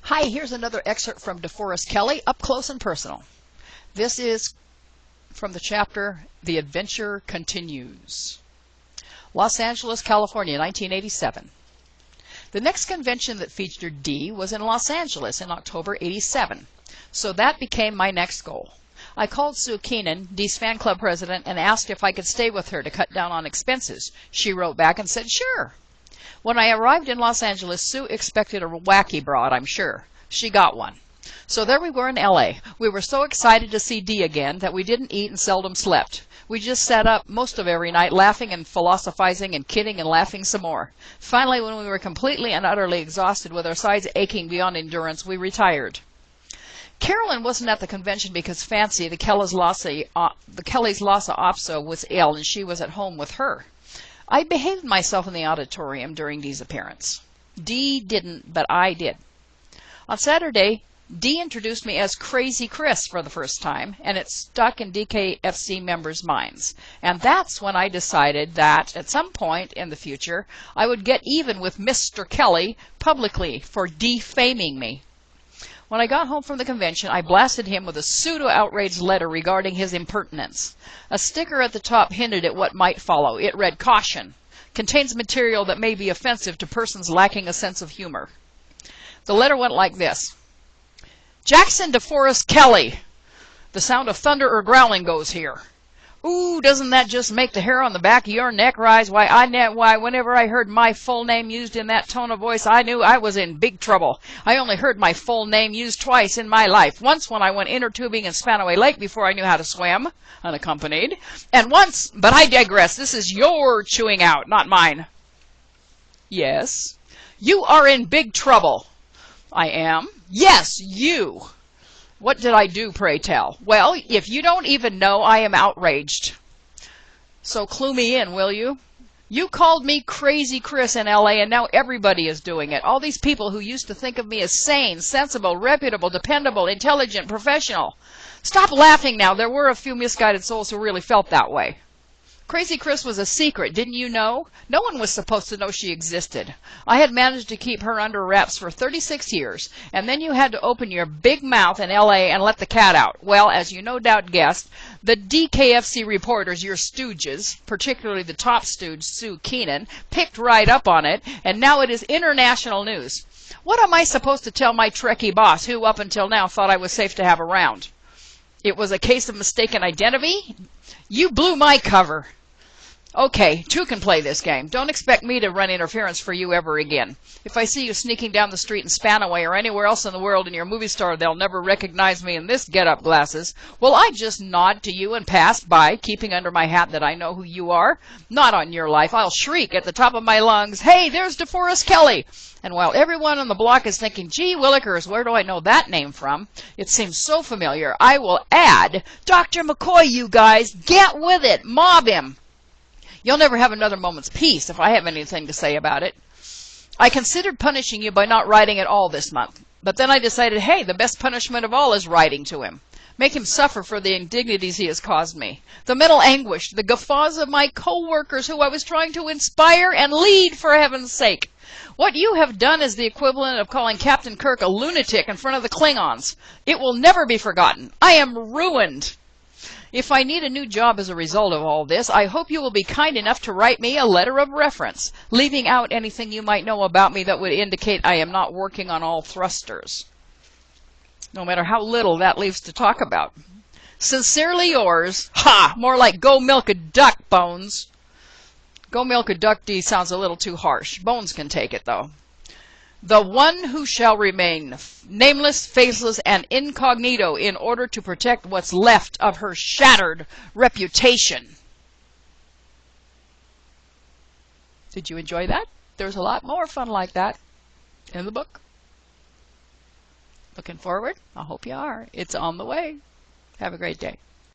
Hi, here's another excerpt from DeForest Kelley, Up Close and Personal. This is from the chapter, The Adventure Continues. Los Angeles, California, 1987. The next convention that featured Dee was in Los Angeles in October 87, so that became my next goal. I called Sue Keenan, Dee's fan club president, and asked if I could stay with her to cut down on expenses. She wrote back and said, sure. When I arrived in Los Angeles, Sue expected a wacky broad, I'm sure. She got one. So there we were in LA. We were so excited to see Dee again that we didn't eat and seldom slept. We just sat up most of every night laughing and philosophizing and kidding and laughing some more. Finally, when we were completely and utterly exhausted with our sides aching beyond endurance, we retired. Carolyn wasn't at the convention because Fancy, the Kelley's Lhasa Opso, was ill and she was at home with her. I behaved myself in the auditorium during Dee's appearance. Dee didn't, but I did. On Saturday, Dee introduced me as Crazy Chris for the first time, and it stuck in DKFC members' minds. And that's when I decided that, at some point in the future, I would get even with Mr. Kelley publicly for defaming me. When I got home from the convention, I blasted him with a pseudo-outraged letter regarding his impertinence. A sticker at the top hinted at what might follow. It read, "Caution. Contains material that may be offensive to persons lacking a sense of humor." The letter went like this. Jackson DeForest Kelley. The sound of thunder or growling goes here. Ooh, doesn't that just make the hair on the back of your neck rise? Why, whenever I heard my full name used in that tone of voice, I knew I was in big trouble. I only heard my full name used twice in my life. Once when I went inner tubing in Spanaway Lake before I knew how to swim, unaccompanied. And once, but I digress, this is your chewing out, not mine. Yes. You are in big trouble. I am. Yes, you. What did I do, pray tell? Well, if you don't even know, I am outraged. So clue me in, will you? You called me Crazy Chris in LA, and now everybody is doing it. All these people who used to think of me as sane, sensible, reputable, dependable, intelligent, professional. Stop laughing now. There were a few misguided souls who really felt that way. Crazy Chris was a secret, didn't you know? No one was supposed to know she existed. I had managed to keep her under wraps for 36 years, and then you had to open your big mouth in LA and let the cat out. Well, as you no doubt guessed, the DKFC reporters, your stooges, particularly the top stooge, Sue Keenan, picked right up on it, and now it is international news. What am I supposed to tell my Trekkie boss, who up until now thought I was safe to have around? It was a case of mistaken identity? You blew my cover. Okay, two can play this game. Don't expect me to run interference for you ever again. If I see you sneaking down the street in Spanaway or anywhere else in the world in your movie star, they'll never recognize me in this get-up glasses. Well, I just nod to you and pass by, keeping under my hat that I know who you are. Not on your life. I'll shriek at the top of my lungs, "Hey, there's DeForest Kelley!" And while everyone on the block is thinking, gee willikers, where do I know that name from? It seems so familiar. I will add, Dr. McCoy, you guys, get with it. Mob him. You'll never have another moment's peace if I have anything to say about it. I considered punishing you by not writing at all this month. But then I decided, hey, the best punishment of all is writing to him. Make him suffer for the indignities he has caused me. The mental anguish, the guffaws of my co-workers who I was trying to inspire and lead, for heaven's sake. What you have done is the equivalent of calling Captain Kirk a lunatic in front of the Klingons. It will never be forgotten. I am ruined. If I need a new job as a result of all this, I hope you will be kind enough to write me a letter of reference, leaving out anything you might know about me that would indicate I am not working on all thrusters. No matter how little that leaves to talk about. Sincerely yours. Ha! More like go milk a duck, Bones. Go milk a duck, Dee, sounds a little too harsh. Bones can take it, though. The one who shall remain nameless, faceless, and incognito in order to protect what's left of her shattered reputation. Did you enjoy that? There's a lot more fun like that in the book. Looking forward? I hope you are. It's on the way. Have a great day.